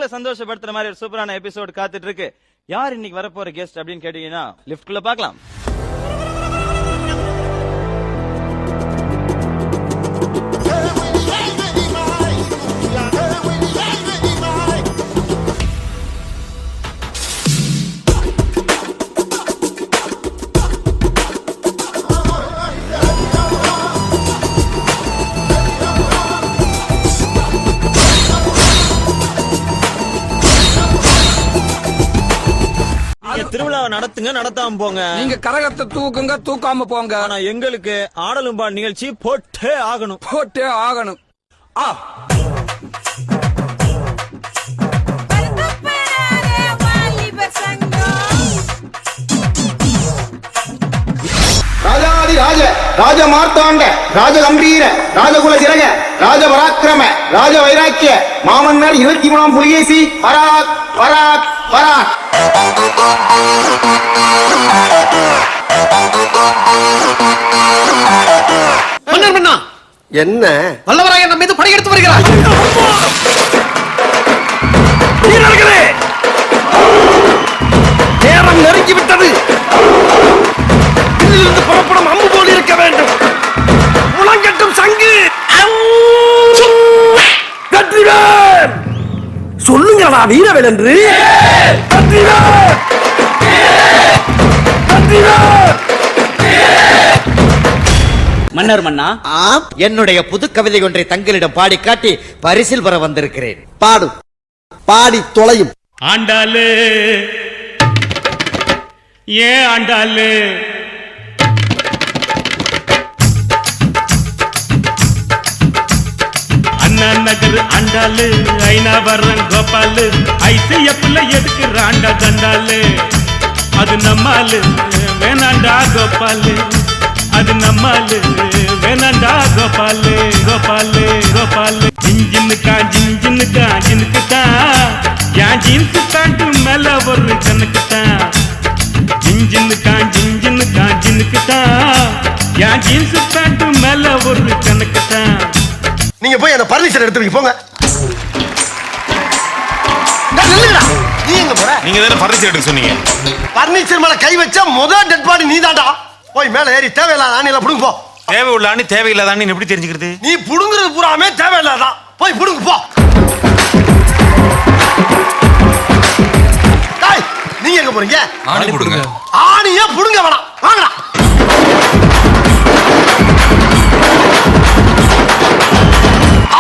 உங்களை சந்தோஷப்படுத்துற மாதிரி ஒரு சூப்பரான எபிசோட் காத்துட்டு இருக்கு. யார் இன்னைக்கு வரப்போற கெஸ்ட் அப்படின்னு கேட்டீங்கன்னா லிஃப்ட்குள்ள பார்க்கலாம். திருவிழாவை நடத்துங்க, நடத்தாம போங்க. நீங்க கரகத்தை தூக்குங்க, தூக்காம போங்க. ஆனா எங்களுக்கு ஆடலும் பாடல் நிகழ்ச்சி போட்டே ஆகணும், போட்டே ஆகணும். ராஜாதி ராஜ ராஜ மார்த்தாண்ட ராஜ கம்பீர ராஜகுல திலக ராஜ பராக்கிரம ராஜ வைராக்கிய மாமன்னர் 23ஆம் புலிகேசி பராக் பராக் பராக். மன்னர் மன்னா, என்ன வல்லவராயன் நம்ம மீது படையெடுத்து வருகிறார். வீரர்களே, நேரம் நெருங்கிவிட்டது. இதிலிருந்து புறப்படும் அம்பு போல் இருக்க வேண்டும். முழங்கட்டும் சங்கு. வெற்றிவேல், சொல்லுங்களா வீரவேல் என்று. வெற்றிவேல், வெற்றிவேல். மன்னர் மன்னா, என்னுடைய புது கவிதை ஒன்றை தங்களிடம் பாடி காட்டி பரிசில் பெற வந்திருக்கிறேன். பாடு, பாடி தொலையும். ஆண்டாளு ஏன் ஆண்டாளு, அண்ணா நகர் ஆண்டாளு, ஐநாவரம் கோபாலு, ஐசிஎஃப்ல எதுக்கு ராண்டா தண்டாளு, அது நம்மாலு வேணாண்டா கோபாலு, அது நம்மாலு வேணாண்டா கோபாலு, கோபாலு கோபாலு. ஜின்ஜின்னுக்கா ஜின்ஜின்னுக்கா ஜினுக்குத்தான் என் ஜீன்ஸு பேண்ட் மேல ஒரு கணக்குத்தான். ஜின்ஜின்னுக்கா ஜின்ஜின்னுக்கா ஜினுக்குத்தான் என் ஜீன்ஸு பேண்ட் மேல ஒரு கணக்குத்தான். நீங்க போய் அந்த பர்னிச்சர் எடுத்து போங்க. நீ எங்க போற? நீங்க தான பர்னிச்சர் எடுக்க சொன்னீங்க. பர்னிச்சர் மேல கை வச்சா முதல் டெட் பாடி நீதான்டா. போய் மேல ஏறி தேவையில்லாத ஆணில புடுங்க போ. தேவை உள்ள ஆணி தேவையில்லாத ஆணி எப்படி தெரிஞ்சுக்கிறது? நீ புடுங்குறது பூராமே தேவையில்லாதான். போய் புடுங்க போ. டேய், நீங்க எங்க போறீங்க? ஆணி புடுங்க. ஆணியே புடுங்க வேணாம், வாங்கடா.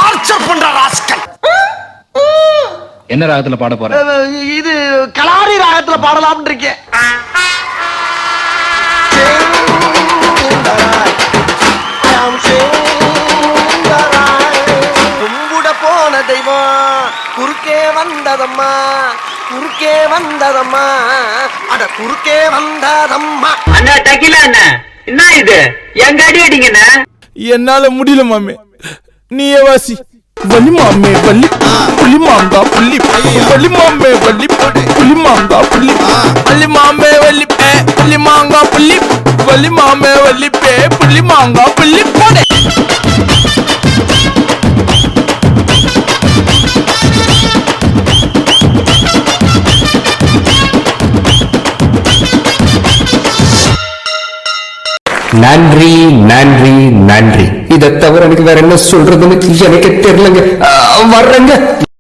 ஆர்ச்சர் பண்ற ராஸ்கல். என்ன ராகத்துல பாட போற? இது கலாரி ராகத்துல பாடலாம்னு இருக்கேன். கும்பிட போன தெய்வம் குறுக்கே வந்ததம்மா, குறுக்கே வந்ததம்மா, அட குறுக்கே வந்ததம்மா. அண்ணா டக்கில அண்ணா, என்ன இது எங்க அடி அடிங்கண்ணா? என்னால முடியல மாமே, நீயே வாசி. வலி மாமே வலி, புலி மாங்கா புள்ளி, வலி மாமே வலி, புலி மாங்கா புள்ளி, வலி மாமே வலி பே, புலி மாங்கா புள்ளி, வலி மாமே வலி பே, புலி மாங்கா புள்ளி போடே. நன்றி நன்றி நன்றி. இதை தவிர எனக்கு வேற என்ன சொல்றதுன்னு எனக்கு தெரியலங்க. வர்றேங்க.